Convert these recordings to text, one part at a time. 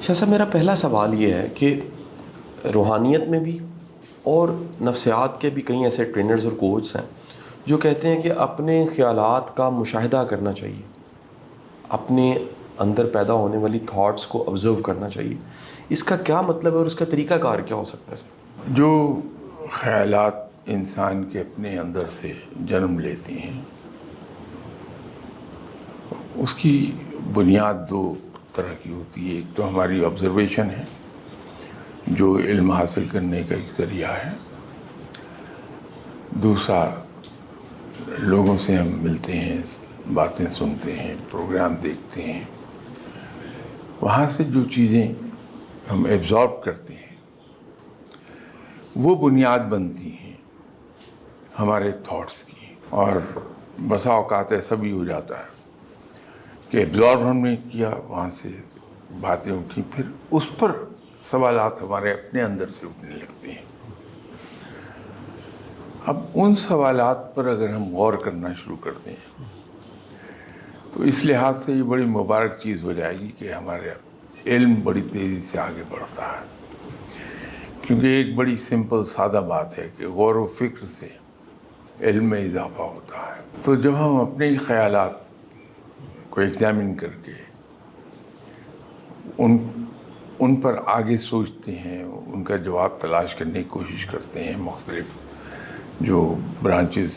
شاہ صاحب، میرا پہلا سوال یہ ہے کہ روحانیت میں بھی اور نفسیات کے بھی کئی ایسے ٹرینرز اور کوچز ہیں جو کہتے ہیں کہ اپنے خیالات کا مشاہدہ کرنا چاہیے، اپنے اندر پیدا ہونے والی تھاٹس کو آبزرو کرنا چاہیے. اس کا کیا مطلب ہے اور اس کا طریقہ کار کیا ہو سکتا ہے سر؟ جو خیالات انسان کے اپنے اندر سے جنم لیتے ہیں اس کی بنیاد دو طرح کی ہوتی ہے. ایک تو ہماری آبزرویشن ہے جو علم حاصل کرنے کا ایک ذریعہ ہے. دوسرا لوگوں سے ہم ملتے ہیں، باتیں سنتے ہیں، پروگرام دیکھتے ہیں، وہاں سے جو چیزیں ہم ایبزارب کرتے ہیں وہ بنیاد بنتی ہیں ہمارے تھاٹس کی. اور بسا اوقات ایسا بھی ہو جاتا ہے کہ ایبزارب ہم نے کیا، وہاں سے باتیں اٹھیں، پھر اس پر سوالات ہمارے اپنے اندر سے اٹھنے لگتے ہیں. اب ان سوالات پر اگر ہم غور کرنا شروع کر دیں تو اس لحاظ سے یہ بڑی مبارک چیز ہو جائے گی کہ ہمارے علم بڑی تیزی سے آگے بڑھتا ہے. کیونکہ ایک بڑی سمپل سادہ بات ہے کہ غور و فکر سے علم میں اضافہ ہوتا ہے. تو جب ہم اپنے ہی خیالات کو ایگزامن کر کے ان پر آگے سوچتے ہیں، ان کا جواب تلاش کرنے کی کوشش کرتے ہیں، مختلف جو برانچز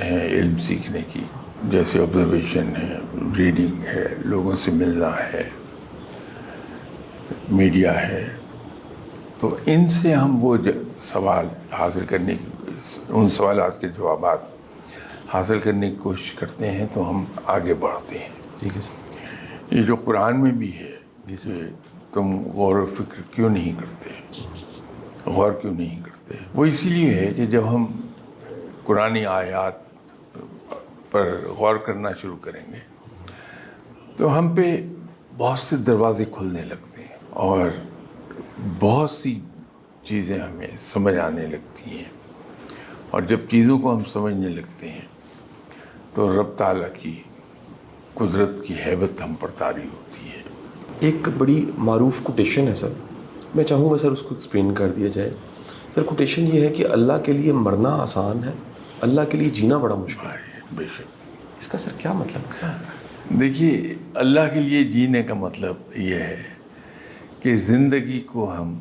ہیں علم سیکھنے کی، جیسے آبزرویشن ہے، ریڈنگ ہے، لوگوں سے ملنا ہے، میڈیا ہے، تو ان سے ہم وہ سوال حاصل کرنے کی، ان سوالات کے جوابات حاصل کرنے کی کوشش کرتے ہیں تو ہم آگے بڑھتے ہیں. ٹھیک ہے سر. یہ جو قرآن میں بھی ہے جی سر. کہ تم غور و فکر کیوں نہیں کرتے، غور کیوں نہیں کرتے، وہ اسی لیے ہے کہ جب ہم قرآنی آیات پر غور کرنا شروع کریں گے تو ہم پہ بہت سے دروازے کھلنے لگتے ہیں اور بہت سی چیزیں ہمیں سمجھ آنے لگتی ہیں. اور جب چیزوں کو ہم سمجھنے لگتے ہیں تو رب تعالیٰ کی قدرت کی ہیبت ہم پر طاری ہوتی ہے. ایک بڑی معروف کوٹیشن ہے سر، میں چاہوں گا سر اس کو ایکسپلین کر دیا جائے. سر کوٹیشن یہ ہے کہ اللہ کے لیے مرنا آسان ہے، اللہ کے لیے جینا بڑا مشکل ہے. بے شک. اس کا سر کیا مطلب ہے؟ دیکھیے، اللہ کے لیے جینے کا مطلب یہ ہے کہ زندگی کو ہم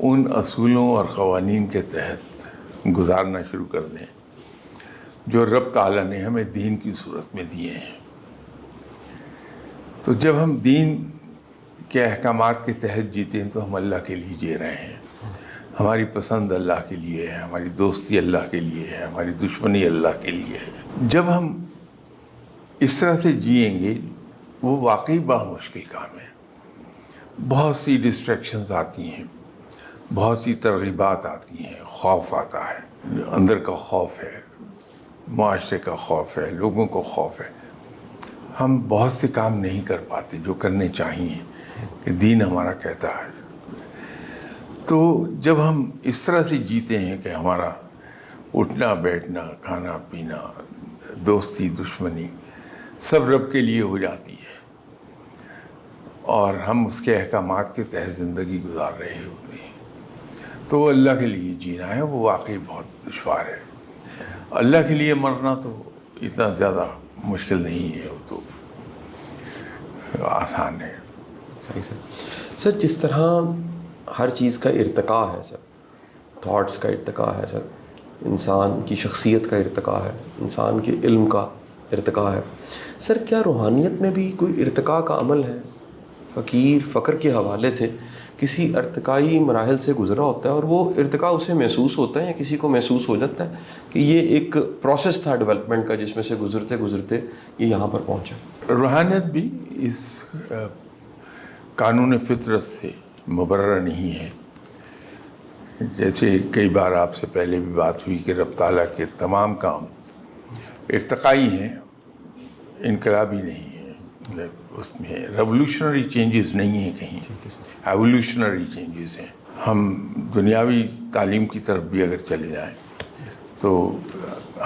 ان اصولوں اور قوانین کے تحت گزارنا شروع کر دیں جو رب تعالیٰ نے ہمیں دین کی صورت میں دیے ہیں. تو جب ہم دین کے احکامات کے تحت جیتے ہیں تو ہم اللہ کے لیے جی رہے ہیں. ہماری پسند اللہ کے لیے ہے، ہماری دوستی اللہ کے لیے ہے، ہماری دشمنی اللہ کے لیے ہے. جب ہم اس طرح سے جئیں گے وہ واقعی بڑا مشکل کام ہے. بہت سی ڈسٹریکشنز آتی ہیں، بہت سی ترغیبات آتی ہیں، خوف آتا ہے، اندر کا خوف ہے، معاشرے کا خوف ہے، لوگوں کو خوف ہے. ہم بہت سے کام نہیں کر پاتے جو کرنے چاہیے کہ دین ہمارا کہتا ہے. تو جب ہم اس طرح سے جیتے ہیں کہ ہمارا اٹھنا بیٹھنا، کھانا پینا، دوستی دشمنی سب رب کے لیے ہو جاتی ہے اور ہم اس کے احکامات کے تحت زندگی گزار رہے ہوتے ہیں، تو وہ اللہ کے لیے جینا ہے، وہ واقعی بہت دشوار ہے. اللہ کے لیے مرنا تو اتنا زیادہ مشکل نہیں ہے، وہ تو آسان ہے. صحیح سر. سر جس طرح ہر چیز کا ارتقاء ہے سر، تھاٹس کا ارتقاء ہے سر، انسان کی شخصیت کا ارتقاء ہے، انسان کے علم کا ارتقاء ہے، سر کیا روحانیت میں بھی کوئی ارتقاء کا عمل ہے؟ فقر کے حوالے سے کسی ارتقائی مراحل سے گزرا ہوتا ہے اور وہ ارتقاء اسے محسوس ہوتا ہے یا کسی کو محسوس ہو جاتا ہے کہ یہ ایک پروسیس تھا ڈیولپمنٹ کا جس میں سے گزرتے گزرتے یہ یہاں پر پہنچا. روحانیت بھی اس قانون فطرت سے مبرہ نہیں ہے. جیسے کئی بار آپ سے پہلے بھی بات ہوئی کہ رب تعالیٰ کے تمام کام ارتقائی ہیں، انقلابی نہیں ہیں. اس میں ریولوشنری چینجز نہیں ہیں، کہیں ایولیوشنری چینجز ہیں. ہم دنیاوی تعلیم کی طرف بھی اگر چلے جائیں تو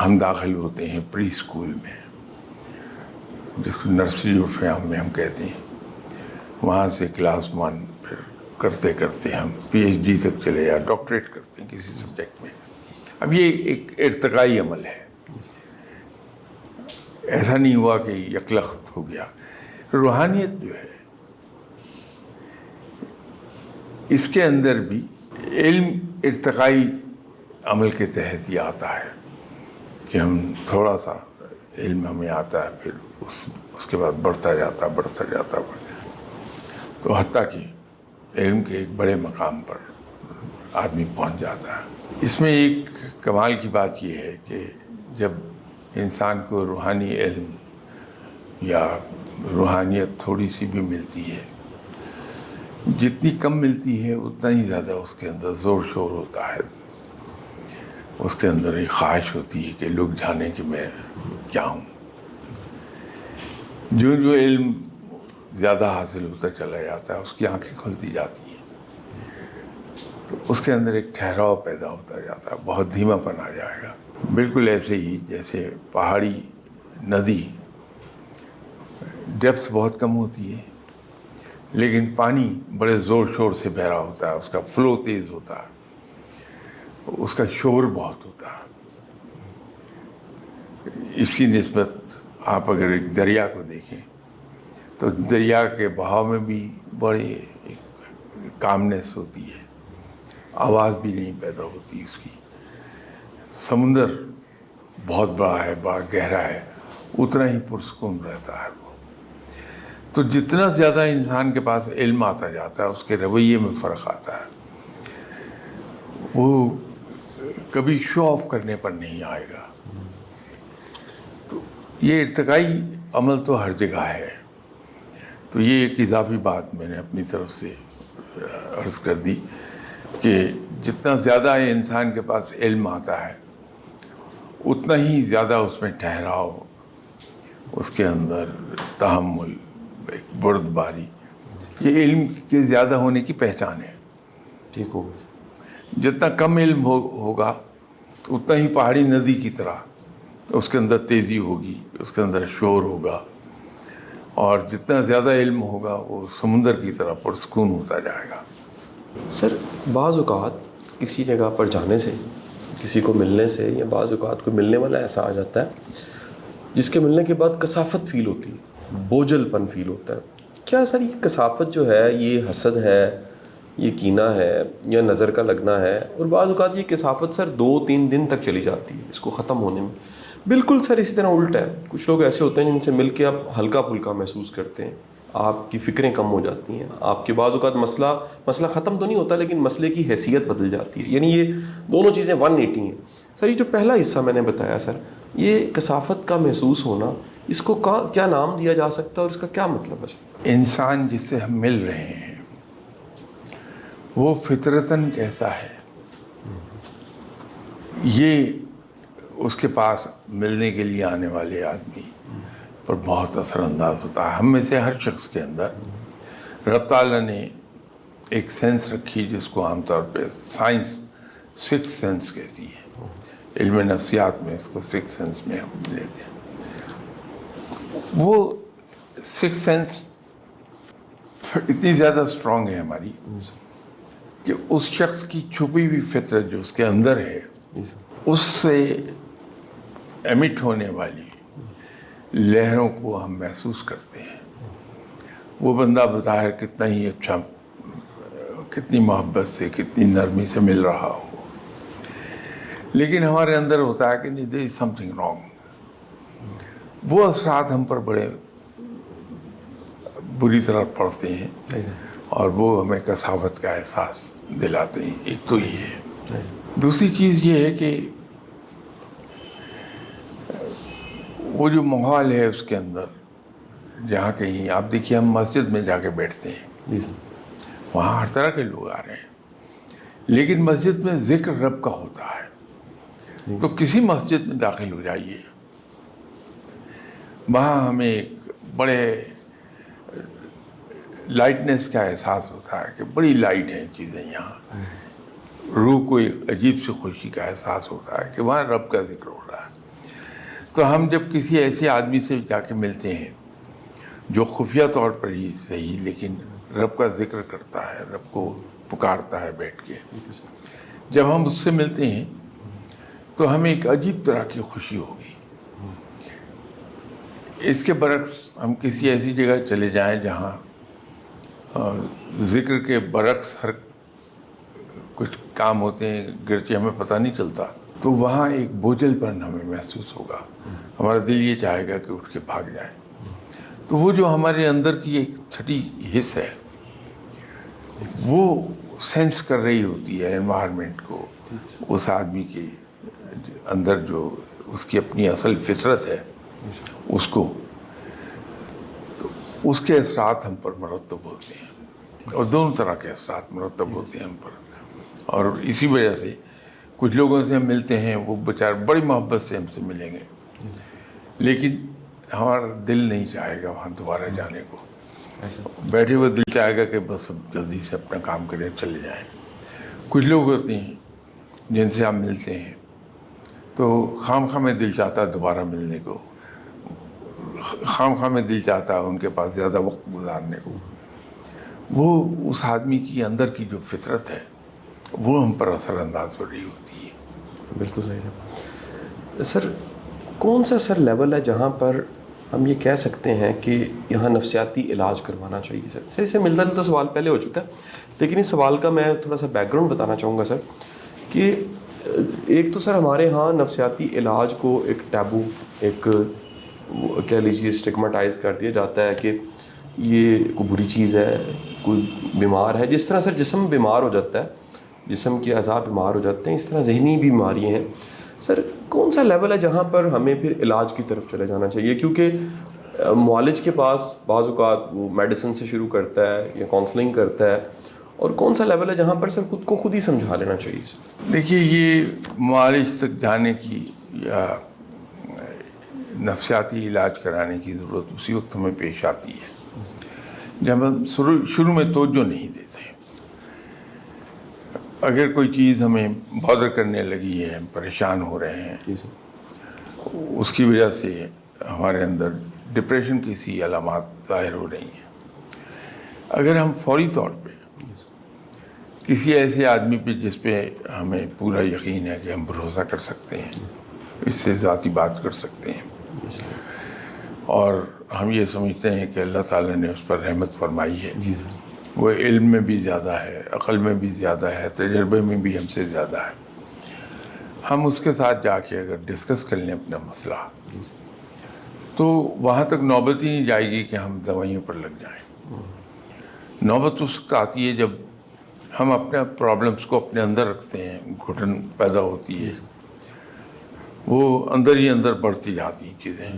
ہم داخل ہوتے ہیں پری اسکول میں، جس کو نرسری اور فیام میں ہم کہتے ہیں. وہاں سے کلاس 1 پھر کرتے کرتے ہم PhD تک چلے یا ڈاکٹریٹ کرتے ہیں کسی سبجیکٹ میں. اب یہ ایک ارتقائی عمل ہے, ایسا نہیں ہوا کہ یکلخت ہو گیا. روحانیت جو ہے اس کے اندر بھی علم ارتقائی عمل کے تحت یہ آتا ہے کہ ہم تھوڑا سا علم ہمیں آتا ہے, پھر اس کے بعد بڑھتا جاتا. تو حتیٰ کہ علم کے ایک بڑے مقام پر آدمی پہنچ جاتا ہے. اس میں ایک کمال کی بات یہ ہے کہ جب انسان کو روحانی علم یا روحانیت تھوڑی سی بھی ملتی ہے, جتنی کم ملتی ہے اتنا ہی زیادہ اس کے اندر زور شور ہوتا ہے. اس کے اندر ایک خواہش ہوتی ہے کہ لوگ جانیں کہ میں کیا ہوں. جو علم زیادہ حاصل ہوتا چلا جاتا ہے اس کی آنکھیں کھلتی جاتی ہیں, تو اس کے اندر ایک ٹھہراؤ پیدا ہوتا جاتا ہے, بہت دھیما پن آ جائے گا. بالکل ایسے ہی جیسے پہاڑی ندی ڈیپتھ بہت کم ہوتی ہے لیکن پانی بڑے زور شور سے بہ رہا ہوتا ہے, اس کا فلو تیز ہوتا ہے, اس کا شور بہت ہوتا ہے. اس کی نسبت آپ اگر ایک دریا کو دیکھیں تو دریا کے بہاؤ میں بھی بڑی کامنس ہوتی ہے, آواز بھی نہیں پیدا ہوتی اس کی. سمندر بہت بڑا ہے, بڑا گہرا ہے, اتنا ہی پرسکون رہتا ہے وہ. تو جتنا زیادہ انسان کے پاس علم آتا جاتا ہے اس کے رویے میں فرق آتا ہے. وہ کبھی شو آف کرنے پر نہیں آئے گا. تو یہ ارتقائی عمل تو ہر جگہ ہے. تو یہ ایک اضافی بات میں نے اپنی طرف سے عرض کر دی کہ جتنا زیادہ انسان کے پاس علم آتا ہے اتنا ہی زیادہ اس میں ٹھہراؤ, اس کے اندر تحمل, ایک بردباری, یہ علم کے زیادہ ہونے کی پہچان ہے. ٹھیک ہو. جتنا کم علم ہوگا اتنا ہی پہاڑی ندی کی طرح اس کے اندر تیزی ہوگی, اس کے اندر شور ہوگا, اور جتنا زیادہ علم ہوگا وہ سمندر کی طرح پرسکون ہوتا جائے گا. سر بعض اوقات کسی جگہ پر جانے سے, کسی کو ملنے سے, یا بعض اوقات کو ملنے والا ایسا آ جاتا ہے جس کے ملنے کے بعد کثافت فیل ہوتی ہے, بوجھل پن فیل ہوتا ہے. کیا سر یہ کثافت جو ہے یہ حسد ہے, یہ کینہ ہے, یا نظر کا لگنا ہے؟ اور بعض اوقات یہ کثافت سر 2-3 دن تک چلی جاتی ہے اس کو ختم ہونے میں. بالکل سر اسی طرح الٹا ہے, کچھ لوگ ایسے ہوتے ہیں جن سے مل کے آپ ہلکا پھلکا محسوس کرتے ہیں, آپ کی فکریں کم ہو جاتی ہیں, آپ کے بعض اوقات مسئلہ ختم تو نہیں ہوتا لیکن مسئلے کی حیثیت بدل جاتی ہے. یعنی یہ دونوں چیزیں 180 ہیں. سر یہ جو پہلا حصہ میں نے بتایا سر, یہ کثافت کا محسوس ہونا, اس کو کیا نام دیا جا سکتا ہے اور اس کا کیا مطلب ہے سر؟ انسان جس سے ہم مل رہے ہیں وہ فطرتاً کیسا ہے یہ اس کے پاس ملنے کے لیے آنے والے آدمی پر بہت اثر انداز ہوتا ہے. ہم میں سے ہر شخص کے اندر رب تعالیٰ نے ایک سینس رکھی جس کو عام طور پہ سائنس 6th سینس کہتی ہے. علم نفسیات میں اس کو 6th سینس میں ہم لیتے ہیں. وہ 6th سینس اتنی زیادہ اسٹرانگ ہے ہماری کہ اس شخص کی چھپی ہوئی فطرت جو اس کے اندر ہے اس سے ایمٹ ہونے والی لہروں کو ہم محسوس کرتے ہیں. وہ بندہ بظاہر کتنا ہی اچھا, کتنی محبت سے, کتنی نرمی سے مل رہا ہو, لیکن ہمارے اندر ہوتا ہے کہ نہیں, there is something wrong. وہ اثرات ہم پر بڑے بری طرح پڑتے ہیں اور وہ ہمیں کثافت کا احساس دلاتے ہیں. ایک تو یہ ہے. دوسری چیز یہ ہے کہ وہ جو ماحول ہے اس کے اندر, جہاں کہیں آپ دیکھیے ہم مسجد میں جا کے بیٹھتے ہیں, وہاں ہر طرح کے لوگ آ رہے ہیں, لیکن مسجد میں ذکر رب کا ہوتا ہے. تو کسی مسجد میں داخل ہو جائیے, وہاں ہمیں ایک بڑے لائٹنس کا احساس ہوتا ہے کہ بڑی لائٹ ہیں چیزیں یہاں. روح کو ایک عجیب سی خوشی کا احساس ہوتا ہے کہ وہاں رب کا ذکر ہو رہا ہے. تو ہم جب کسی ایسے آدمی سے جا کے ملتے ہیں جو خفیہ طور پر ہی صحیح لیکن رب کا ذکر کرتا ہے، رب کو پکارتا ہے بیٹھ کے. جب ہم اس سے ملتے ہیں تو ہمیں ایک عجیب طرح کی خوشی ہوگی. اس کے برعکس ہم کسی ایسی جگہ چلے جائیں جہاں ذکر کے برعکس ہر کچھ کام ہوتے ہیں گرچہ ہمیں پتہ نہیں چلتا، تو وہاں ایک بوجھل پن ہمیں محسوس ہوگا. ہمارا دل یہ چاہے گا کہ اٹھ کے بھاگ جائیں. تو وہ جو ہمارے اندر کی ایک چھٹی حص ہے وہ سینس کر رہی ہوتی ہے انوائرمنٹ کو، اس آدمی کے اندر جو اس کی اپنی اصل فطرت ہے اس کو، تو اس کے اثرات ہم پر مرتب ہوتے ہیں، اور دونوں طرح کے اثرات مرتب ہوتے ہیں ہم پر. اور اسی وجہ سے کچھ لوگوں سے ہم ملتے ہیں، وہ بیچارے بڑی محبت سے ہم سے ملیں گے، لیکن ہمارا دل نہیں چاہے گا وہاں دوبارہ جانے کو. بیٹھے ہوئے دل چاہے گا کہ بس اب جلدی سے اپنا کام کریں چلے جائیں. کچھ لوگ ہوتے ہیں جن سے آپ ملتے ہیں تو خام خواہ میں دل چاہتا ہے دوبارہ ملنے کو، خام خواہ میں دل چاہتا ہے ان کے پاس زیادہ وقت گزارنے کو. وہ اس آدمی کی اندر کی جو فطرت ہے وہ ہم پر اثر انداز ہو رہی ہوتی ہے. بالکل صحیح صاحب. سر کون سا سر لیول ہے جہاں پر ہم یہ کہہ سکتے ہیں کہ یہاں نفسیاتی علاج کروانا چاہیے؟ سر اس سے ملتا جلتا سوال پہلے ہو چکا ہے، لیکن اس سوال کا میں تھوڑا سا بیک گراؤنڈ بتانا چاہوں گا سر. کہ ایک تو سر ہمارے ہاں نفسیاتی علاج کو ایک ٹیبو، ایک کہہ لیجیے اسٹگماٹائز کر دیا جاتا ہے کہ یہ کوئی بری چیز ہے، کوئی بیمار ہے. جس طرح سر جسم بیمار ہو جاتا ہے، جسم کے اعضاء بیمار ہو جاتے ہیں، اس طرح ذہنی بیماریاں ہیں. سر کون سا لیول ہے جہاں پر ہمیں پھر علاج کی طرف چلے جانا چاہیے؟ کیونکہ معالج کے پاس بعض اوقات وہ میڈیسن سے شروع کرتا ہے یا کاؤنسلنگ کرتا ہے، اور کون سا لیول ہے جہاں پر سر خود کو خود ہی سمجھا لینا چاہیے؟ سر دیکھیے، یہ معالج تک جانے کی یا نفسیاتی علاج کرانے کی ضرورت اسی وقت ہمیں پیش آتی ہے جب ہم شروع میں توجہ نہیں دیتے. اگر کوئی چیز ہمیں بادر کرنے لگی ہے، ہم پریشان ہو رہے ہیں، اس کی وجہ سے ہمارے اندر ڈپریشن کی سی علامات ظاہر ہو رہی ہیں، اگر ہم فوری طور پہ کسی ایسے آدمی پہ جس پہ ہمیں پورا یقین ہے کہ ہم بھروسہ کر سکتے ہیں، اس سے ذاتی بات کر سکتے ہیں، اور ہم یہ سمجھتے ہیں کہ اللہ تعالیٰ نے اس پر رحمت فرمائی ہے، وہ علم میں بھی زیادہ ہے، عقل میں بھی زیادہ ہے، تجربے میں بھی ہم سے زیادہ ہے، ہم اس کے ساتھ جا کے اگر ڈسکس کر لیں اپنا مسئلہ، تو وہاں تک نوبت ہی نہیں جائے گی کہ ہم دوائیوں پر لگ جائیں. نوبت اس وقت آتی ہے جب ہم اپنے پرابلمس کو اپنے اندر رکھتے ہیں، گھٹن پیدا ہوتی ہے، وہ اندر ہی اندر بڑھتی جاتی ہیں چیزیں،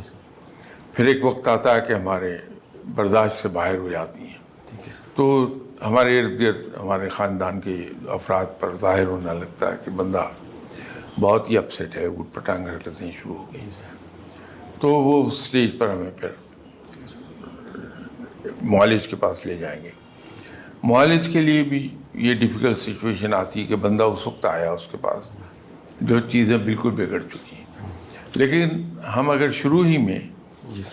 پھر ایک وقت آتا ہے کہ ہمارے برداشت سے باہر ہو جاتی ہیں، تو ہمارے ارد گرد ہمارے خاندان کے افراد پر ظاہر ہونے لگتا ہے کہ بندہ بہت ہی اپسیٹ ہے، اٹھ پٹانگ حرکتیں شروع ہو گئی. تو وہ اس سٹیج پر ہمیں پھر معالج کے پاس لے جائیں گے. معالج کے لیے بھی یہ ڈیفیکلٹ سچویشن آتی ہے کہ بندہ اس وقت آیا اس کے پاس جو چیزیں بالکل بگڑ چکی ہیں، لیکن ہم اگر شروع ہی میں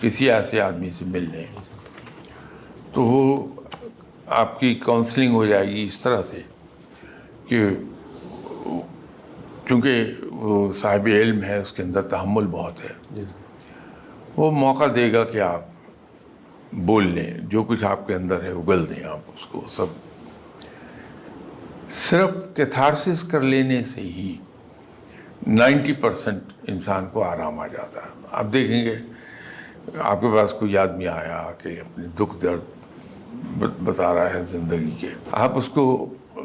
کسی ایسے آدمی سے مل لیں تو وہ آپ کی کاؤنسلنگ ہو جائے گی اس طرح سے کہ چونکہ وہ صاحب علم ہے، اس کے اندر تحمل بہت ہے، وہ موقع دے گا کہ آپ بول لیں، جو کچھ آپ کے اندر ہے اگل دیں آپ اس کو سب. صرف کیتھارسس کر لینے سے ہی 90% انسان کو آرام آ جاتا ہے. آپ دیکھیں گے آپ کے پاس کوئی آدمی آیا کہ اپنے دکھ درد بتا رہا ہے زندگی کے، آپ اس کو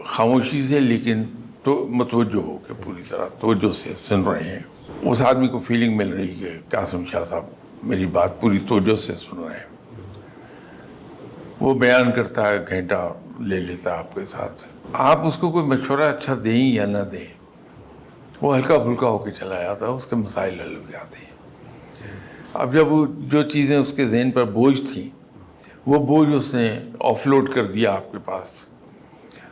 خاموشی سے لیکن تو متوجہ ہو کے پوری طرح توجہ سے سن رہے ہیں، اس آدمی کو فیلنگ مل رہی ہے کہ قاسم شاہ صاحب میری بات پوری توجہ سے سن رہے ہیں. وہ بیان کرتا ہے، گھنٹہ لے لیتا ہے آپ کے ساتھ، آپ اس کو کوئی مشورہ اچھا دیں یا نہ دیں، وہ ہلکا پھلکا ہو کے چلا جاتا ہے، اس کے مسائل حل ہو جاتے ہیں. اب جب وہ جو چیزیں اس کے ذہن پر بوجھ تھیں وہ بوجھ اس نے آف لوڈ کر دیا آپ کے پاس،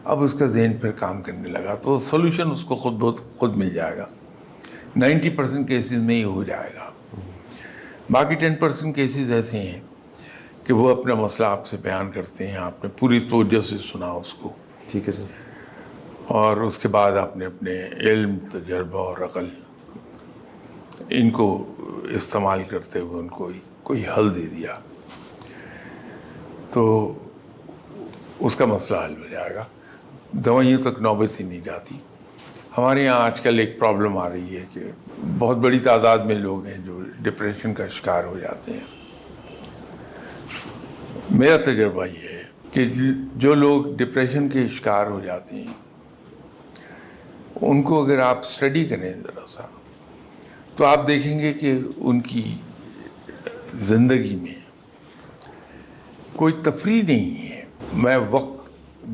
اب اس کا ذہن پھر کام کرنے لگا، تو سولوشن اس کو خود مل جائے گا. 90% کیسز میں یہ ہو جائے گا. باقی 10% کیسز ایسے ہیں کہ وہ اپنا مسئلہ آپ سے بیان کرتے ہیں، آپ نے پوری توجہ سے سنا اس کو، ٹھیک ہے سر. اور اس کے بعد آپ نے اپنے علم، تجربہ اور عقل ان کو استعمال کرتے ہوئے ان کو کوئی حل دے دیا، تو اس کا مسئلہ حل ہو جائے گا. دوائیوں تک نوبت ہی نہیں جاتی. ہمارے یہاں آج کل ایک پرابلم آ رہی ہے کہ بہت بڑی تعداد میں لوگ ہیں جو ڈپریشن کا شکار ہو جاتے ہیں. میرا تجربہ یہ ہے کہ جو لوگ ڈپریشن کے شکار ہو جاتے ہیں ان کو اگر آپ اسٹڈی کریں ذرا سا تو آپ دیکھیں گے کہ ان کی زندگی میں کوئی تفریح نہیں ہے. میں وقت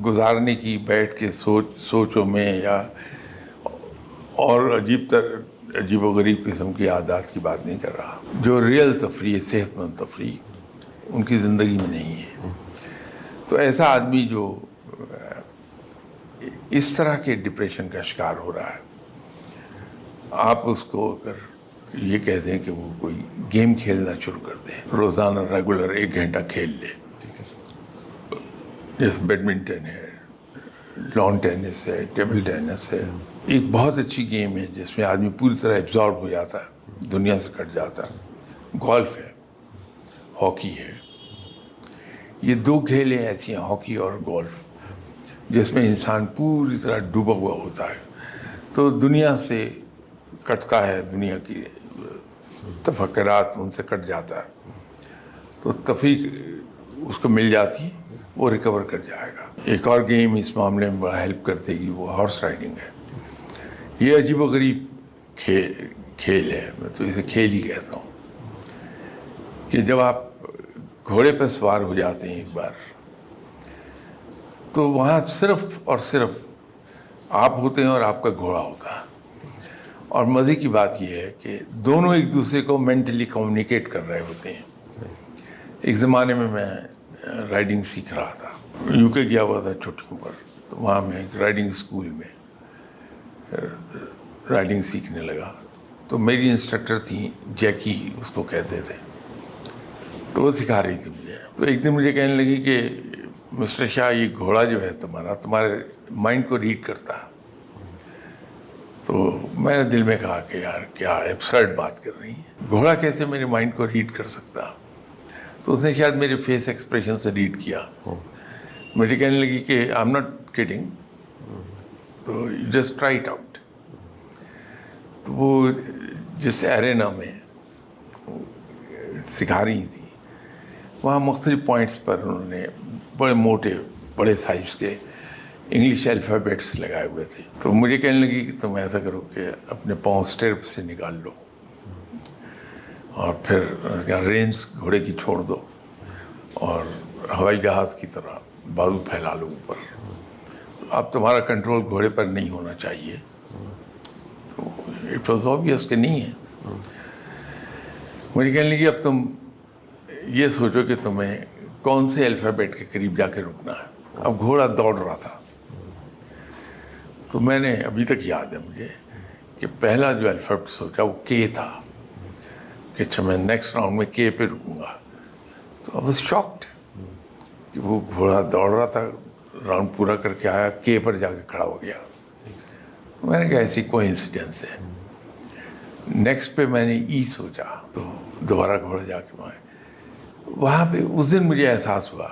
گزارنے کی بیٹھ کے سوچوں میں یا اور عجیب و غریب قسم کی عادات کی بات نہیں کر رہا. جو ریئل تفریح، صحت مند تفریح ان کی زندگی میں نہیں ہے. تو ایسا آدمی جو اس طرح کے ڈپریشن کا شکار ہو رہا ہے، آپ اس کو اگر یہ کہہ دیں کہ وہ کوئی گیم کھیلنا شروع کر دے، روزانہ ریگولر 1 گھنٹہ کھیل لے، ٹھیک ہے سر. جیسے بیڈمنٹن ہے، لان ٹینس ہے، ٹیبل ٹینس ہے. ایک بہت اچھی گیم ہے جس میں آدمی پوری طرح ایبزارب ہو جاتا ہے، دنیا سے کٹ جاتا ہے. گولف ہے، ہاکی ہے. یہ 2 کھیلیں ایسی ہیں، ہاکی اور گولف، جس میں انسان پوری طرح ڈوبا ہوا ہوتا ہے. تو دنیا سے کٹتا ہے، دنیا کی تفکرات ان سے کٹ جاتا ہے، تو تفریح اس کو مل جاتی ہے، وہ ریکور کر جائے گا. ایک اور گیم اس معاملے میں بڑا ہیلپ کرتے گی، وہ ہارس رائڈنگ ہے. یہ عجیب و غریب کھیل ہے، میں تو اسے کھیل ہی کہتا ہوں، کہ جب آپ گھوڑے پہ سوار ہو جاتے ہیں ایک بار تو وہاں صرف اور صرف آپ ہوتے ہیں اور آپ کا گھوڑا ہوتا ہے. اور مزے کی بات یہ ہے کہ دونوں ایک دوسرے کو مینٹلی کمیونیکیٹ کر رہے ہوتے ہیں. ایک زمانے میں رائڈنگ سیکھ رہا تھا، یو کے گیا ہوا تھا چھٹیوں پر، تو وہاں میں ایک رائڈنگ اسکول میں رائڈنگ سیکھنے لگا. تو میری انسٹرکٹر تھیں جیکی، اس کو کہتے تھے، تو وہ سکھا رہی تھی مجھے. تو ایک دن مجھے کہنے لگی کہ مسٹر شاہ، یہ گھوڑا جو ہے تمہارے مائنڈ کو ریڈ کرتا ہے. تو میں نے دل میں کہا کہ یار کیا ایبسرڈ بات کر رہی ہیں، گھوڑا کیسے میرے مائنڈ کو ریڈ کر سکتا. تو اس نے شاید میرے فیس ایکسپریشن سے ریڈ کیا. مجھے کہنے لگی کہ آئی ایم ناٹ کڈنگ، تو جسٹ ٹرائی اٹ آؤٹ. تو وہ جس ایرینا میں سکھا رہی تھی وہاں مختلف پوائنٹس پر انہوں نے بڑے موٹے بڑے سائز کے انگلش الفابیٹس لگائے ہوئے تھے. تو مجھے کہنے لگی کہ تم ایسا کرو کہ اپنے پاؤں اسٹرپ سے نکال لو اور پھر رینس گھوڑے کی چھوڑ دو اور ہوائی جہاز کی طرح بازو پھیلا لو اوپر. اب تمہارا کنٹرول گھوڑے پر نہیں ہونا چاہیے. تو اٹ واز آبویس کہ نہیں ہے. مجھے کہنے لگی اب تم یہ سوچو کہ تمہیں کون سے الفابیٹ کے قریب جا کے رکنا ہے. اب گھوڑا دوڑ رہا تھا، تو میں نے ابھی تک یاد ہے مجھے کہ پہلا جو الفابیٹ سوچا وہ کے تھا، کہ اچھا میں نیکسٹ راؤنڈ میں کے پہ رکوں گا. تو آئی واز شاکڈ کہ وہ گھوڑا دوڑ رہا تھا، راؤنڈ پورا کر کے آیا، کے پر جا کے کھڑا ہو گیا. میں نے کہا ایسی کوئی انسیڈنس ہے. نیکسٹ پہ میں نے ای سوچا، تو دوبارہ گھوڑا جا کے وہاں پہ اس دن مجھے احساس ہوا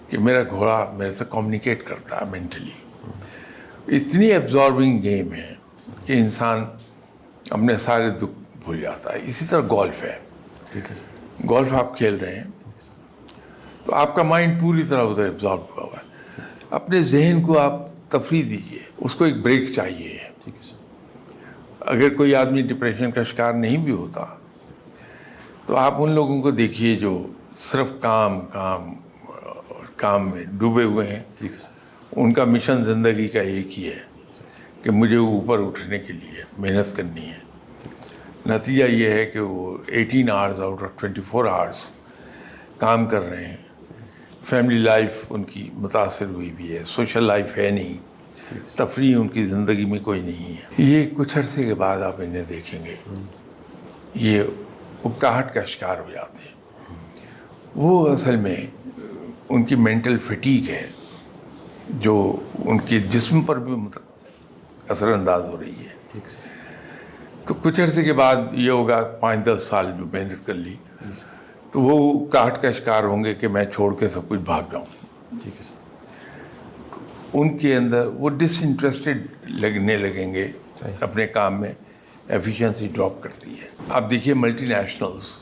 کہ میرا گھوڑا میرے سے کمیونیکیٹ کرتا ہے مینٹلی. اتنی ایبزاربنگ گیم ہے کہ انسان اپنے سارے دکھ بھول جاتا ہے. اسی طرح گولف ہے. ٹھیک ہے سر. گولف آپ کھیل رہے ہیں تو آپ کا مائنڈ پوری طرح ادھر ایبزارب ہوا ہوا ہے. اپنے ذہن کو آپ تفریح دیجیے، اس کو ایک بریک چاہیے. ٹھیک ہے سر. اگر کوئی آدمی ڈپریشن کا شکار نہیں بھی ہوتا تو آپ ان لوگوں کو دیکھیے جو صرف کام میں ڈوبے ہوئے ہیں. ٹھیک ہے سر. ان کا مشن زندگی کا ایک ہی ہے کہ مجھے اوپر اٹھنے کے لیے محنت کرنی ہے. نتیجہ یہ ہے کہ وہ 18 آورز آؤٹ آف 24 آورز کام کر رہے ہیں. فیملی لائف ان کی متاثر ہوئی بھی ہے، سوشل لائف ہے نہیں، تفریح ان کی زندگی میں کوئی نہیں ہے. یہ کچھ عرصے کے بعد آپ انہیں دیکھیں گے یہ اکتاہٹ کا شکار ہو جاتے ہیں. وہ اصل میں ان کی مینٹل فٹیگ ہے جو ان کے جسم پر بھی اثر انداز ہو رہی ہے. ٹھیک سر. تو کچھ عرصے کے بعد یہ ہوگا 5-10 سال جو محنت کر لی تو وہ کاٹ کا شکار ہوں گے کہ میں چھوڑ کے سب کچھ بھاگ جاؤں. ٹھیک ہے سر. ان کے اندر وہ ڈس انٹرسٹڈ لگنے لگیں گے اپنے کام میں. ایفیشنسی ڈراپ کرتی ہے. آپ دیکھیے ملٹی نیشنلز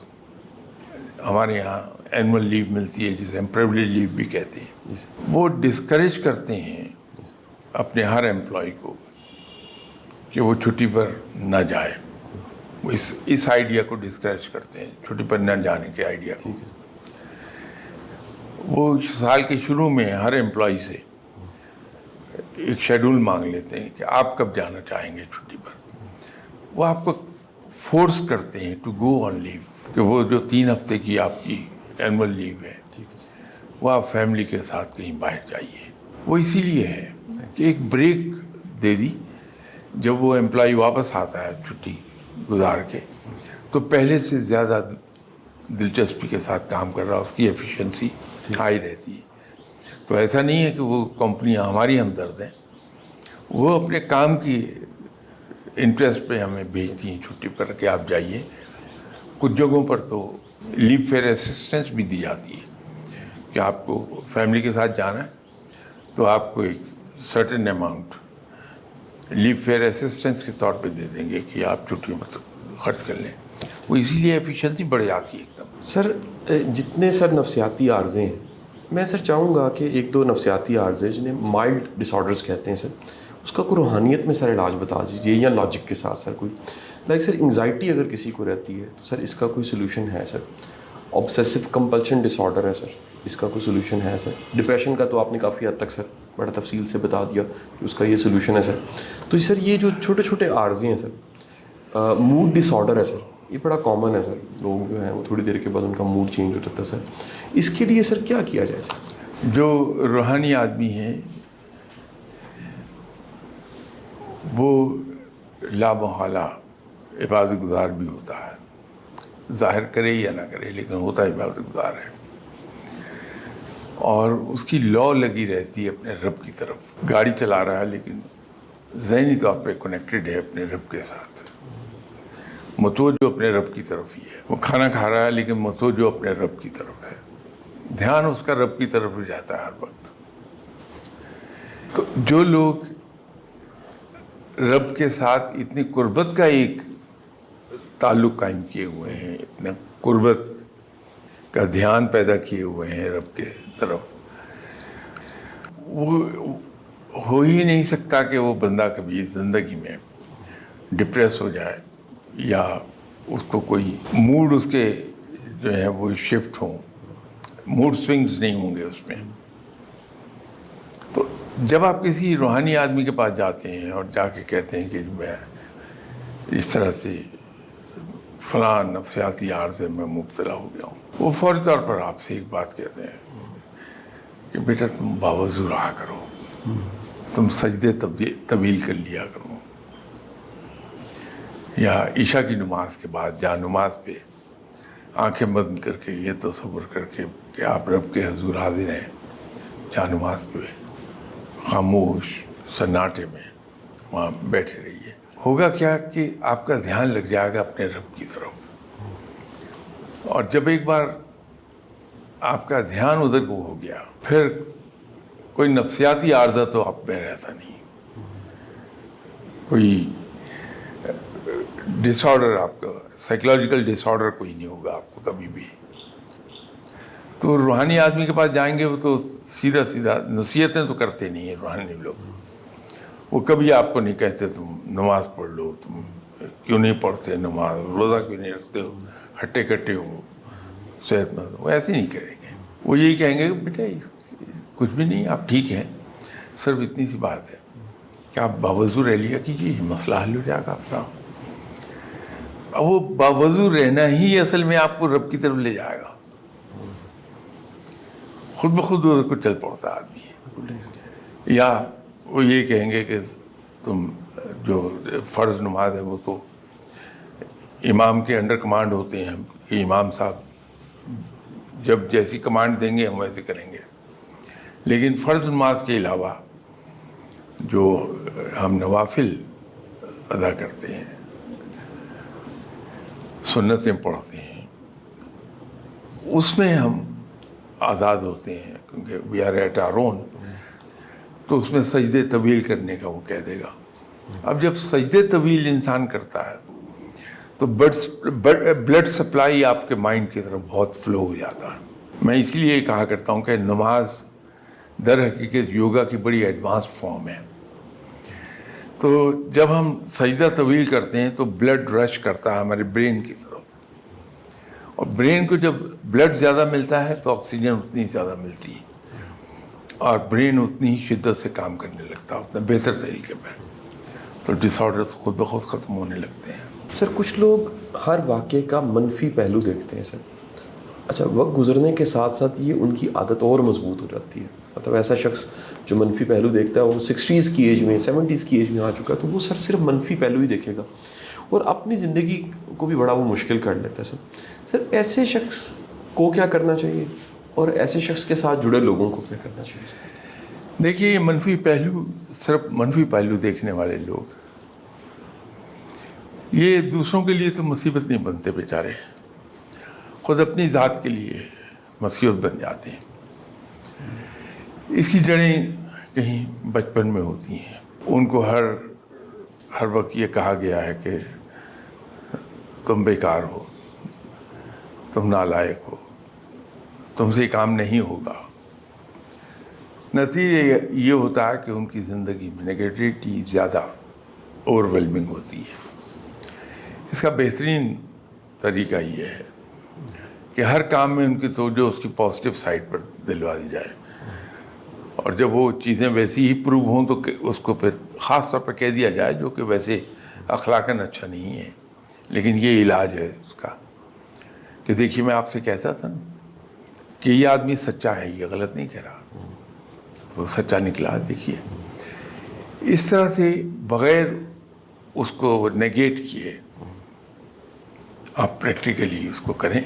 ہمارے یہاں اینول لیو ملتی ہے جسے ہم پریویلیج لیو بھی کہتے ہیں. وہ ڈسکریج کرتے ہیں اپنے ہر امپلائی کو کہ وہ چھٹی پر نہ جائے. وہ اس آئیڈیا کو ڈسکریج کرتے ہیں, چھٹی پر نہ جانے کے آئیڈیا کو. وہ سال کے شروع میں ہر امپلائی سے ایک شیڈول مانگ لیتے ہیں کہ آپ کب جانا چاہیں گے چھٹی پر. وہ آپ کو فورس کرتے ہیں ٹو گو آن لیو کہ وہ جو 3 ہفتے کی آپ کی اینول لیو ہے وہ آپ فیملی کے ساتھ کہیں باہر جائیے. وہ اسی لیے ہے کہ ایک بریک دے دی. جب وہ امپلائی واپس آتا ہے چھٹی گزار کے تو پہلے سے زیادہ دلچسپی کے ساتھ کام کر رہا, اس کی ایفیشنسی ہائی رہتی ہے. تو ایسا نہیں ہے کہ وہ کمپنیاں ہماری ہمدرد ہیں, وہ اپنے کام کی انٹرسٹ پہ ہمیں بھیجتی ہیں چھٹی پر کہ آپ جائیے. کچھ جگہوں پر تو لیو فیئر اسسٹنس بھی دی جاتی ہے کہ آپ کو فیملی کے ساتھ جانا ہے تو آپ کو ایک سرٹن اماؤنٹ لیو فیئر اسسٹنس کے طور پہ دے دیں گے کہ آپ چھٹیوں پر خرچ کر لیں. وہ اسی لیے ایفیشنسی بڑھ جاتی ہے ایک دم. سر جتنے سر نفسیاتی عارضے ہیں, میں سر چاہوں گا کہ 1-2 نفسیاتی عارضے جنہیں مائلڈ ڈس آرڈرز کہتے ہیں سر, اس کا کوئی روحانیت میں سر علاج بتا دیجیے یا لاجک کے ساتھ سر. کوئی لائک سر انگزائٹی اگر کسی کو رہتی ہے تو سر اس کا کوئی سلوشن ہے سر. آبسیسو کمپلشن ڈس آرڈر ہے سر, اس کا کوئی سلوشن ہے سر. ڈپریشن کا تو آپ نے کافی حد تک سر بڑا تفصیل سے بتا دیا کہ اس کا یہ سلوشن ہے سر. تو سر یہ جو چھوٹے چھوٹے عارضے ہیں سر, موڈ ڈس آرڈر ہے سر, یہ بڑا کامن ہے سر. لوگ جو ہیں وہ تھوڑی دیر کے بعد ان کا موڈ چینج ہو جاتا ہے سر. اس کے لیے سر کیا کیا جائے سر؟ جو روحانی آدمی ہے وہ لامحالہ عبادت گزار بھی ہوتا ہے, ظاہر کرے یا نہ کرے لیکن ہوتا عبادت گزار ہے. اور اس کی لو لگی رہتی ہے اپنے رب کی طرف. گاڑی چلا رہا ہے لیکن ذہنی طور پہ کنیکٹڈ ہے اپنے رب کے ساتھ, متوجہ اپنے رب کی طرف ہی ہے. وہ کھانا کھا رہا ہے لیکن متوجہ اپنے رب کی طرف ہے, دھیان اس کا رب کی طرف ہی جاتا ہے ہر وقت. تو جو لوگ رب کے ساتھ اتنی قربت کا ایک تعلق قائم کیے ہوئے ہیں, اتنا قربت کا دھیان پیدا کیے ہوئے ہیں رب کے طرف, وہ ہو ہی نہیں سکتا کہ وہ بندہ کبھی زندگی میں ڈپریس ہو جائے یا اس کو کوئی موڈ اس کے جو ہے وہ شفٹ ہوں, موڈ سوئنگز نہیں ہوں گے اس میں. تو جب آپ کسی روحانی آدمی کے پاس جاتے ہیں اور جا کے کہتے ہیں کہ میں اس طرح سے فلاں نفسیاتی عارضے میں مبتلا ہو گیا ہوں, وہ فوری طور پر آپ سے ایک بات کہتے ہیں کہ بیٹا تم باوضو رہا کرو, تم سجدے طویل کر لیا کرو, یا عشاء کی نماز کے بعد جا نماز پہ آنکھیں بند کر کے یہ تصور کر کے کہ آپ رب کے حضور حاضر ہیں, جا نماز پہ خاموش سناٹے میں وہاں بیٹھے رہیے. ہوگا کیا کہ آپ کا دھیان لگ جائے گا اپنے رب کی طرف, اور جب ایک بار آپ کا دھیان ادھر کو ہو گیا پھر کوئی نفسیاتی عارضہ تو آپ میں رہتا نہیں, کوئی ڈس آرڈر آپ کا سائیکلوجیکل ڈس آرڈر کوئی نہیں ہوگا آپ کو کبھی بھی. تو روحانی آدمی کے پاس جائیں گے وہ تو سیدھا سیدھا نصیحتیں تو کرتے نہیں ہیں روحانی لوگ. وہ کبھی آپ کو نہیں کہتے تم نماز پڑھ لو, تم کیوں نہیں پڑھتے نماز, روزہ کیوں نہیں رکھتے ہو, ہٹے کٹے ہو, صحت مند. وہ ایسے نہیں کہیں گے. وہ یہی کہیں گے کہ بیٹا کچھ بھی نہیں, آپ ٹھیک ہیں, صرف اتنی سی بات ہے کہ آپ باوضو رہ لیا کیجیے, مسئلہ حل ہو جائے گا آپ کا. وہ باوضو رہنا ہی اصل میں آپ کو رب کی طرف لے جائے گا, خود بخود ادھر کو چل پڑتا آدمی. یا وہ یہ کہیں گے کہ تم جو فرض نماز ہے وہ تو امام کے انڈر کمانڈ ہوتے ہیں کہ امام صاحب جب جیسی کمانڈ دیں گے ہم ویسے کریں گے. لیکن فرض نماز کے علاوہ جو ہم نوافل ادا کرتے ہیں، سنتیں پڑھتے ہیں، اس میں ہم آزاد ہوتے ہیں، کیونکہ وی آر ایٹ آور اون. تو اس میں سجدے طویل کرنے کا وہ کہہ دے گا. اب جب سجدے طویل انسان کرتا ہے تو بلڈ سپلائی آپ کے مائنڈ کی طرف بہت فلو ہو جاتا ہے. میں اس لیے کہا کرتا ہوں کہ نماز در حقیقت یوگا کی بڑی ایڈوانسڈ فارم ہے. تو جب ہم سجدہ طویل کرتے ہیں تو بلڈ رش کرتا ہے ہمارے برین کی طرف، اور برین کو جب بلڈ زیادہ ملتا ہے تو آکسیجن اتنی زیادہ ملتی ہے، اور برین اتنی ہی شدت سے کام کرنے لگتا ہے، اتنا بہتر طریقے پہ. تو ڈس آرڈرس خود بخود ختم ہونے لگتے ہیں. سر کچھ لوگ ہر واقعے کا منفی پہلو دیکھتے ہیں سر. اچھا، وقت گزرنے کے ساتھ ساتھ یہ ان کی عادت اور مضبوط ہو جاتی ہے. مطلب ایسا شخص جو منفی پہلو دیکھتا ہے وہ 60s کی ایج میں 70s کی ایج میں آ چکا ہے تو وہ سر صرف منفی پہلو ہی دیکھے گا اور اپنی زندگی کو بھی بڑا وہ مشکل کر لیتا ہے. سر ایسے شخص کو کیا کرنا چاہیے اور ایسے شخص کے ساتھ جڑے لوگوں کو کیا کرنا چاہیے؟ دیکھیے، یہ منفی پہلو، صرف منفی پہلو دیکھنے والے لوگ یہ دوسروں کے لیے تو مصیبت نہیں بنتے بیچارے، خود اپنی ذات کے لیے مصیبت بن جاتے ہیں. اس کی جڑیں کہیں بچپن میں ہوتی ہیں. ان کو ہر وقت یہ کہا گیا ہے کہ تم بیکار ہو، تم نالائق ہو، تم سے کام نہیں ہوگا. نتیجہ یہ ہوتا ہے کہ ان کی زندگی میں نگیٹیوٹی زیادہ اوور ویلمنگ ہوتی ہے. اس کا بہترین طریقہ یہ ہے کہ ہر کام میں ان کی توجہ اس کی پازیٹیو سائڈ پر دلوا دی جائے، اور جب وہ چیزیں ویسی ہی پروو ہوں تو اس کو پھر خاص طور پر کہہ دیا جائے، جو کہ ویسے اخلاقاً اچھا نہیں ہے، لیکن یہ علاج ہے اس کا، کہ دیکھیے میں آپ سے کہتا تھا نا کہ یہ آدمی سچا ہے، یہ غلط نہیں کہہ رہا، وہ سچا نکلا. دیکھیے اس طرح سے بغیر اس کو نیگیٹ کیے آپ پریکٹیکلی اس کو کریں،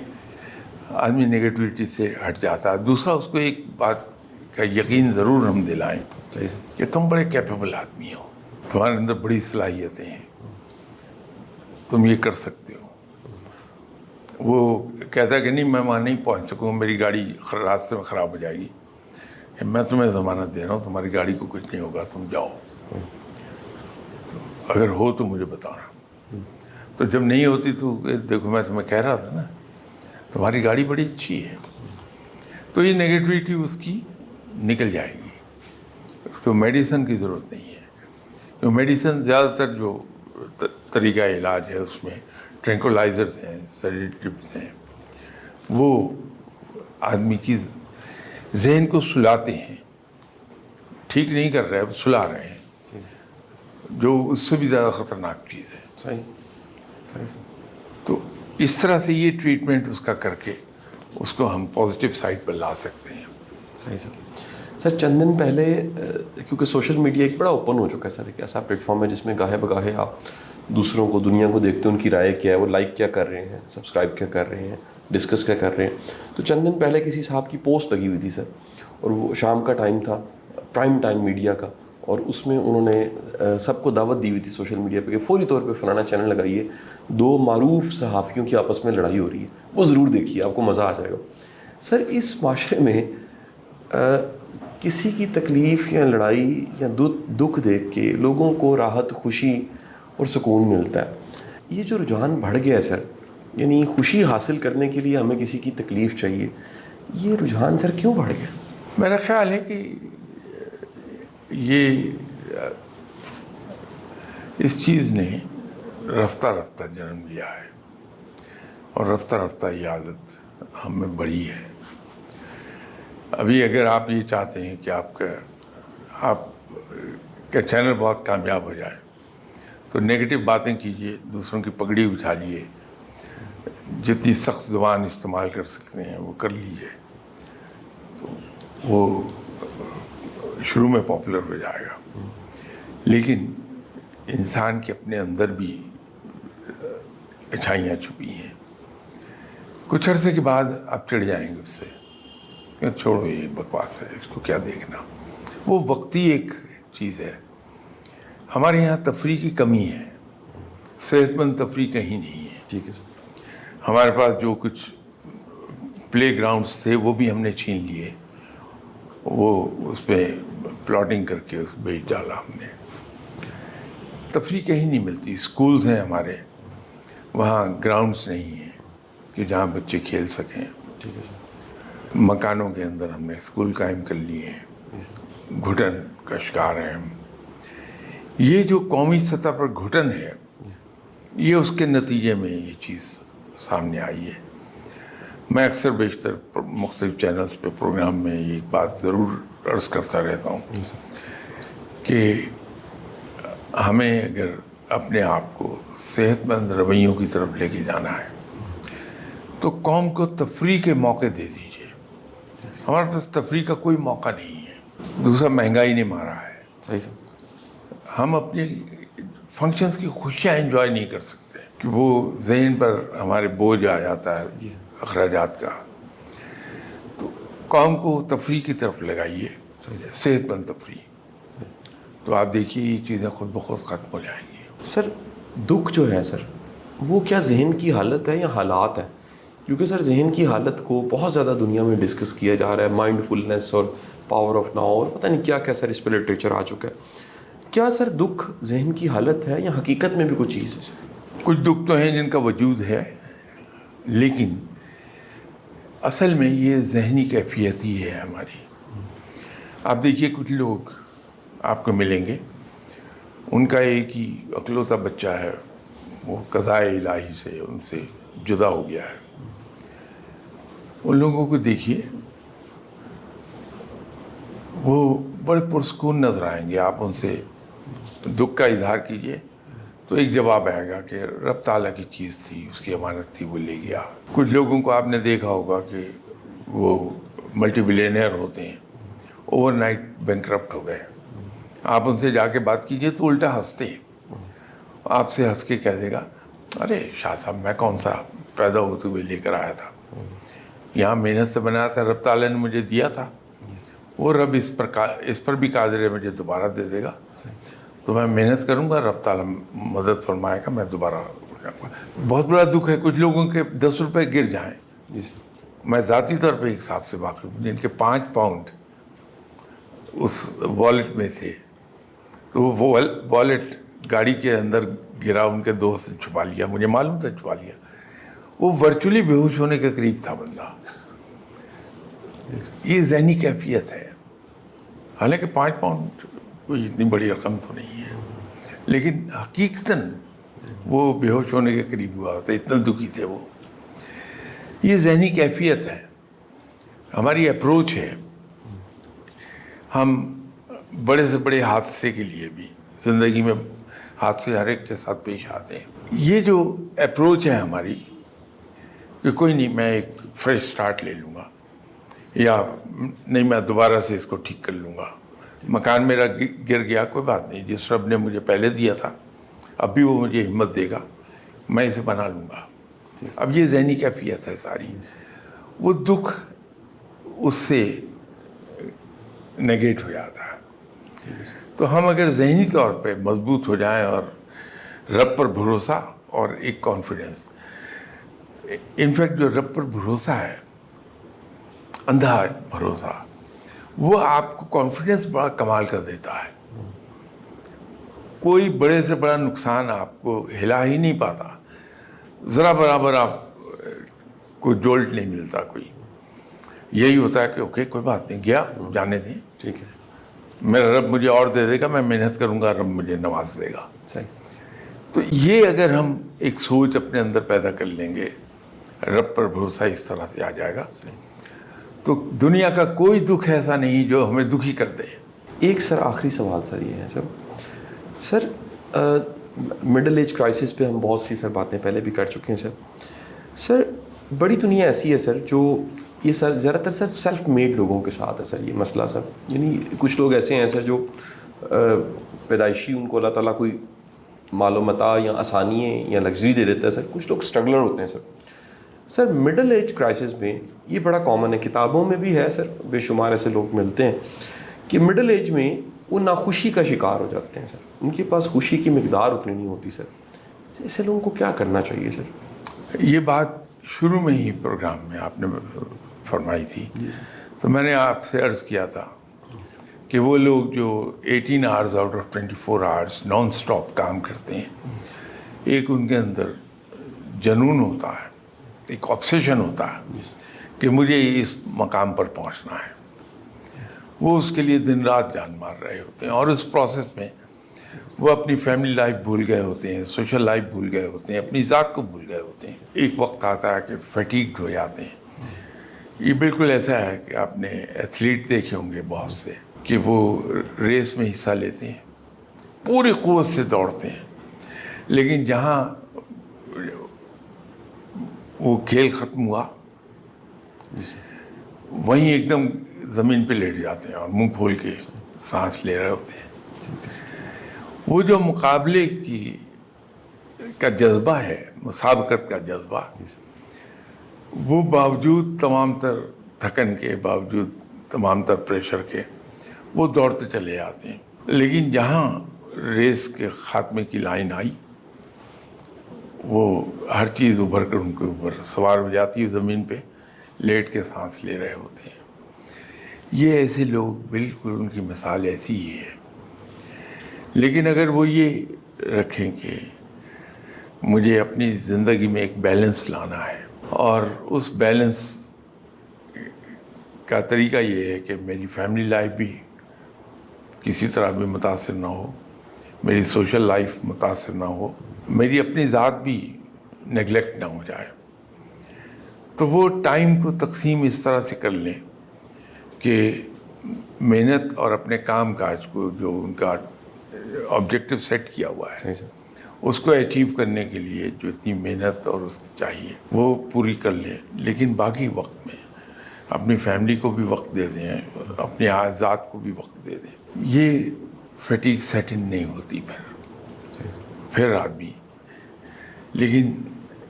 آدمی نگیٹیوٹی سے ہٹ جاتا ہے. دوسرا، اس کو ایک بات کا یقین ضرور ہم دلائیں کہ تم بڑے کیپیبل آدمی ہو، تمہارے اندر بڑی صلاحیتیں ہیں، تم یہ کر سکتے ہو. وہ کہتا ہے کہ نہیں میں وہاں نہیں پہنچ سکوں، میری گاڑی راستے میں خراب ہو جائے گی. میں تمہیں ضمانت دے رہا ہوں تمہاری گاڑی کو کچھ نہیں ہوگا، تم جاؤ، اگر ہو تو مجھے بتانا. تو جب نہیں ہوتی تو دیکھو میں تمہیں کہہ رہا تھا نا تمہاری گاڑی بڑی اچھی ہے. تو یہ نگیٹیوٹی اس کی نکل جائے گی. اس کو میڈیسن کی ضرورت نہیں ہے. تو میڈیسن زیادہ تر جو طریقہ علاج ہے اس میں ٹرینکولائزرز ہیں، سیڈیٹیوز ہیں، وہ آدمی کی ذہن کو سلاتے ہیں. ٹھیک نہیں کر رہے، اب سلا رہے ہیں، جو اس سے بھی زیادہ خطرناک چیز ہے. صحیح. تو اس طرح سے یہ ٹریٹمنٹ اس کا کر کے اس کو ہم پازیٹیو سائڈ پر لا سکتے ہیں. صحیح سر چند دن پہلے کیونکہ سوشل میڈیا ایک بڑا اوپن ہو چکا ہے سر، ایک ایسا پلیٹ فارم ہے جس میں گاہے بگاہے آپ دوسروں کو، دنیا کو دیکھتے ہیں، ان کی رائے کیا ہے، وہ لائک کیا کر رہے ہیں، سبسکرائب کیا کر رہے ہیں، ڈسکس کیا کر رہے ہیں. تو چند دن پہلے کسی صاحب کی پوسٹ لگی ہوئی تھی سر، اور وہ شام کا ٹائم تھا، پرائم ٹائم میڈیا کا، اور اس میں انہوں نے سب کو دعوت دی ہوئی تھی سوشل میڈیا پہ کہ فوری طور پہ فلانا چینل لگائیے، 2 معروف صحافیوں کی آپس میں لڑائی ہو رہی ہے، وہ ضرور دیکھیے، آپ کو مزہ آ جائے گا. سر اس معاشرے میں کسی کی تکلیف یا لڑائی یا دکھ دیکھ کے لوگوں کو راحت، خوشی اور سکون ملتا ہے. یہ جو رجحان بڑھ گیا ہے سر، یعنی خوشی حاصل کرنے کے لیے ہمیں کسی کی تکلیف چاہیے، یہ رجحان سر کیوں بڑھ گیا؟ میرا خیال ہے کہ یہ اس چیز نے رفتہ رفتہ جنم لیا ہے، اور رفتہ رفتہ یہ عادت ہم میں بڑھی ہے. ابھی اگر آپ یہ چاہتے ہیں کہ آپ کا چینل بہت کامیاب ہو جائے تو نیگیٹو باتیں کیجیے، دوسروں کی پگڑی اچھالیے، جتنی سخت زبان استعمال کر سکتے ہیں وہ کر لیجیے، تو وہ شروع میں پاپولر ہو جائے گا. لیکن انسان کے اپنے اندر بھی اچھائیاں چھپی ہیں. کچھ عرصے کے بعد آپ چڑھ جائیں گے اس سے کہ چھوڑو یہ بکواس ہے، اس کو کیا دیکھنا. وہ وقتی ایک چیز ہے. ہمارے یہاں تفریح کی کمی ہے، صحت مند تفریح کہیں نہیں ہے. ٹھیک ہے سر. ہمارے پاس جو کچھ پلے گراؤنڈس تھے وہ بھی ہم نے چھین لیے، وہ اس پہ پلاٹنگ کر کے اس بیچ ڈالا ہم نے. تفریح کہیں نہیں ملتی. اسکولز ہیں ہمارے، وہاں گراؤنڈس نہیں ہیں کہ جہاں بچے کھیل سکیں. ٹھیک ہے سر. مکانوں کے اندر ہم نے اسکول قائم کر لیے ہیں. گھٹن کا شکار ہیں ہم. یہ جو قومی سطح پر گھٹن ہے، یہ اس کے نتیجے میں یہ چیز سامنے آئی ہے. میں اکثر بیشتر مختلف چینلز پہ پروگرام میں یہ بات ضرور عرض کرتا رہتا ہوں کہ ہمیں اگر اپنے آپ کو صحت مند رویوں کی طرف لے کے جانا ہے تو قوم کو تفریح کے موقع دے دیجیے. ہمارے پاس تفریح کا کوئی موقع نہیں ہے. دوسرا، مہنگائی نے مارا ہے. صحیح سر. ہم اپنے فنکشنز کی خوشیاں انجوائے نہیں کر سکتے کہ وہ ذہن پر ہمارے بوجھ آ جاتا ہے اخراجات کا. تو قوم کو تفریح کی طرف لگائیے، صحت مند تفریح، تو آپ دیکھیے یہ چیزیں خود بخود ختم ہو جائیں گی. سر دکھ جو ہے سر، وہ کیا ذہن کی حالت ہے یا حالات ہیں؟ کیونکہ سر ذہن کی حالت کو بہت زیادہ دنیا میں ڈسکس کیا جا رہا ہے، مائنڈ فلنس اور پاور آف ناؤ اور پتہ نہیں کیا کیا سر اس پہ لٹریچر آ چکا ہے. کیا سر دکھ ذہن کی حالت ہے یا حقیقت میں بھی کوئی چیز ہے سر؟ کچھ دکھ تو ہیں جن کا وجود ہے، لیکن اصل میں یہ ذہنی کیفیت ہی ہے ہماری. آپ دیکھیے کچھ لوگ آپ کو ملیں گے، ان کا ایک ہی اکلوتا بچہ ہے، وہ قضائے الہی سے ان سے جدا ہو گیا ہے. ان لوگوں کو دیکھیے، وہ بڑے پرسکون نظر آئیں گے. آپ ان سے دکھ کا اظہار کیجیے تو ایک جواب آئے گا کہ رب تعالیٰ کی چیز تھی، اس کی امانت تھی، وہ لے گیا. کچھ لوگوں کو آپ نے دیکھا ہوگا کہ وہ ملٹی بلینئر ہوتے ہیں، اوور نائٹ بینکرپٹ ہو گئے. آپ ان سے جا کے بات کیجیے تو الٹا ہنستے ہیں. آپ سے ہنس کے کہہ دے گا، ارے شاہ صاحب میں کون سا پیدا ہوتے ہوئے لے کر آیا تھا، یہاں محنت سے بنایا تھا، رب تعالیٰ نے مجھے دیا تھا، وہ رب اس پر بھی قادر ہے مجھے دوبارہ دے دے گا. تو میں محنت کروں گا، رب تعالیٰ مدد فرمائے گا، میں دوبارہ اٹھ جاؤں گا. بہت بڑا دکھ ہے کچھ لوگوں کے 10 روپے گر جائیں. میں ذاتی طور پہ ایک صاحب سے واقف ہوں جن کے 5 پاؤنڈ اس والٹ میں تھے، تو وہ والٹ گاڑی کے اندر گرا، ان کے دوست نے چھپا لیا، مجھے معلوم تھا چھپا لیا. وہ ورچولی بے ہوش ہونے کے قریب تھا بندہ. یہ ذہنی کیفیت ہے. حالانکہ 5 پاؤنڈ کوئی اتنی بڑی رقم تو نہیں ہے، لیکن حقیقتاً وہ بے ہوش ہونے کے قریب ہوا تھا، اتنا دکھی تھے وہ. یہ ذہنی کیفیت ہے، ہماری اپروچ ہے. ہم بڑے سے بڑے حادثے کے لیے بھی، زندگی میں حادثے ہر ایک کے ساتھ پیش آتے ہیں. یہ جو اپروچ ہے ہماری کہ کوئی نہیں، میں ایک فریش سٹارٹ لے لوں گا، یا نہیں میں دوبارہ سے اس کو ٹھیک کر لوں گا. مکان میرا گر گیا، کوئی بات نہیں، جس رب نے مجھے پہلے دیا تھا اب بھی وہ مجھے ہمت دے گا، میں اسے بنا لوں گا. اب یہ ذہنی کیفیت ہے ساری. وہ دکھ اس سے نیگیٹ ہو جاتا ہے. تو ہم اگر ذہنی طور پہ مضبوط ہو جائیں اور رب پر بھروسہ اور ایک کانفیڈنس، انفیکٹ جو رب پر بھروسہ ہے، اندھا بھروسہ، وہ آپ کو کانفیڈنس بڑا کمال کر دیتا ہے. کوئی بڑے سے بڑا نقصان آپ کو ہلا ہی نہیں پاتا، ذرا برابر آپ کو جولٹ نہیں ملتا کوئی. یہی ہوتا ہے کہ اوکے کوئی بات نہیں، گیا جانے دیں، ٹھیک ہے، میرا رب مجھے اور دے دے گا، میں محنت کروں گا، رب مجھے نواز دے گا. صحیح. تو یہ اگر ہم ایک سوچ اپنے اندر پیدا کر لیں گے، رب پر بھروسہ اس طرح سے آ جائے گا، تو دنیا کا کوئی دکھ ایسا نہیں جو ہمیں دکھی کر دے. ایک سر آخری سوال سر یہ ہے سر مڈل ایج کرائسس پہ ہم بہت سی سر باتیں پہلے بھی کر چکے ہیں سر. بڑی دنیا ایسی ہے سر جو یہ سر زیادہ تر سر سیلف میڈ لوگوں کے ساتھ ہے سر یہ مسئلہ سر. یعنی کچھ لوگ ایسے ہیں سر جو پیدائشی ان کو اللہ تعالیٰ کوئی مال و متاع یا آسانی یا لگژری دے دیتا ہے سر. کچھ لوگ اسٹرگلر ہوتے ہیں سر. سر مڈل ایج کرائسس میں یہ بڑا کامن ہے, کتابوں میں بھی ہے سر, بے شمار ایسے لوگ ملتے ہیں کہ مڈل ایج میں وہ ناخوشی کا شکار ہو جاتے ہیں سر, ان کے پاس خوشی کی مقدار اتنی نہیں ہوتی سر. ایسے لوگوں کو کیا کرنا چاہیے سر؟ یہ بات شروع میں ہی پروگرام میں آپ نے فرمائی تھی, تو میں نے آپ سے عرض کیا تھا کہ وہ لوگ جو 18 hours out of 24 hours nonstop کام کرتے ہیں, ایک ان کے اندر جنون ہوتا ہے, ایک آبسیشن ہوتا ہے کہ مجھے اس مقام پر پہنچنا ہے. وہ اس کے لیے دن رات جان مار رہے ہوتے ہیں, اور اس پروسیس میں وہ اپنی فیملی لائف بھول گئے ہوتے ہیں, سوشل لائف بھول گئے ہوتے ہیں, اپنی ذات کو بھول گئے ہوتے ہیں. ایک وقت آتا ہے کہ فیٹیگڈ ہو جاتے ہیں. یہ بالکل ایسا ہے کہ آپ نے ایتھلیٹ دیکھے ہوں گے بہت سے, کہ وہ ریس میں حصہ لیتے ہیں, پوری قوت سے دوڑتے ہیں, لیکن جہاں وہ کھیل ختم ہوا وہیں ایک دم زمین پہ لیٹ جاتے ہیں اور منہ کھول کے سانس لے رہے ہوتے ہیں. وہ جو مقابلے کا جذبہ ہے, مسابقت کا جذبہ, وہ باوجود تمام تر تھکن کے, باوجود تمام تر پریشر کے, وہ دوڑتے چلے جاتے ہیں. لیکن جہاں ریس کے خاتمے کی لائن آئی, وہ ہر چیز ابھر کر ان کے اوپر سوار ہو جاتی ہے, زمین پہ لیٹ کے سانس لے رہے ہوتے ہیں. یہ ایسے لوگ بالکل ان کی مثال ایسی ہی ہے. لیکن اگر وہ یہ رکھیں کہ مجھے اپنی زندگی میں ایک بیلنس لانا ہے, اور اس بیلنس کا طریقہ یہ ہے کہ میری فیملی لائف بھی کسی طرح بھی متاثر نہ ہو, میری سوشل لائف متاثر نہ ہو, میری اپنی ذات بھی نگلیکٹ نہ ہو جائے, تو وہ ٹائم کو تقسیم اس طرح سے کر لیں کہ محنت اور اپنے کام کاج کو, جو ان کا آبجیکٹو سیٹ کیا ہوا ہے, اس کو اچیو کرنے کے لیے جو اتنی محنت اور اس کی چاہیے وہ پوری کر لیں. لیکن باقی وقت میں اپنی فیملی کو بھی وقت دے دیں, اپنی ذات کو بھی وقت دے دیں. یہ فیٹیگ سیٹ ان نہیں ہوتی پھر آدمی. لیکن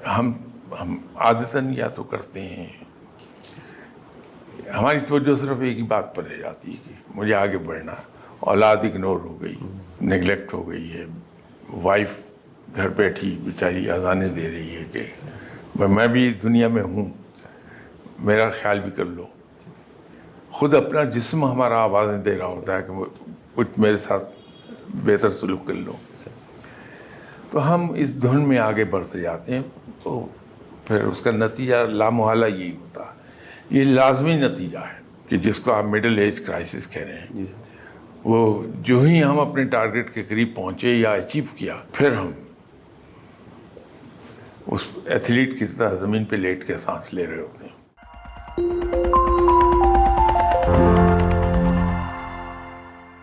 ہم عادتاً یا تو کرتے ہیں, ہماری توجہ صرف ایک ہی بات پر رہ جاتی ہے کہ مجھے آگے بڑھنا ہے. اولاد اگنور ہو گئی, نگلیکٹ ہو گئی ہے, وائف گھر بیٹھی بیچاری اذانیں دے رہی ہے کہ میں بھی دنیا میں ہوں, میرا خیال بھی کر لو. خود اپنا جسم ہمارا آوازیں دے رہا ہوتا ہے کہ کچھ میرے ساتھ بہتر سلوک کر لو. تو ہم اس دھن میں آگے بڑھتے جاتے ہیں, تو پھر اس کا نتیجہ لامحالہ یہی ہوتا ہے. یہ لازمی نتیجہ ہے کہ جس کو آپ مڈل ایج کرائسس کہہ رہے ہیں, وہ جو ہی ہم اپنے ٹارگٹ کے قریب پہنچے یا اچیو کیا, پھر ہم اس ایتھلیٹ کی طرح زمین پہ لیٹ کے سانس لے رہے ہوتے ہیں.